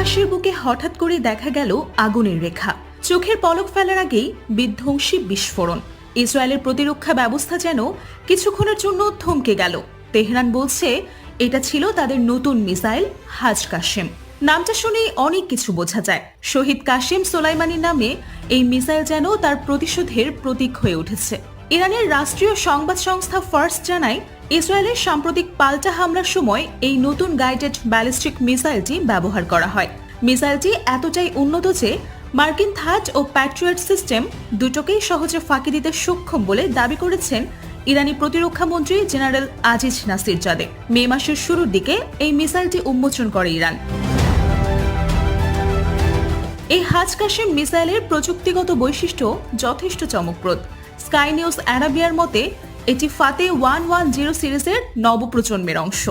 আকাশের বুকে হঠাৎ করে দেখা গেল আগুনের রেখা। চোখের পলক ফেলার আগেই বিধ্বংসী বিস্ফোরণ। ইসরায়েলের প্রতিরক্ষা ব্যবস্থা যেন কিছুক্ষণের জন্য থমকে গেল। তেহরান বলছে এটা ছিল তাদের নতুন মিসাইল হাজ কাশেম। নামটা শুনেই অনেক কিছু বোঝা যায়। শহীদ কাশেম সোলাইমানির নামে এই মিসাইল যেন তার প্রতিশোধের প্রতীক হয়ে উঠেছে। ইরানের রাষ্ট্রীয় সংবাদ সংস্থা ফার্স জানায়, ইসরায়েলের সাম্প্রতিক পাল্টা হামলার সময় এই নতুন গাইডেড ব্যালিস্টিক মিসাইলটি ব্যবহার করা হয়। মিসাইলটি এতটাই উন্নত যে মার্কিন থাড ও প্যাট্রিয়ট সিস্টেম দুটোকেই সহজে ফাঁকি দিতে সক্ষম বলে দাবি করেছেন ইরানি প্রতিরক্ষা মন্ত্রী জেনারেল আজিজ নাসিরজাদে। মে মাসের শুরুর দিকে এই মিসাইলটি উন্মোচন করে ইরান। এই হাজ কাশেম মিসাইলের প্রযুক্তিগত বৈশিষ্ট্য যথেষ্ট চমকপ্রদ। স্কাই নিউজ আরাবিয়ার মতে এটি ফাতে 110 সিরিজের নবপ্রজন্মের অংশ।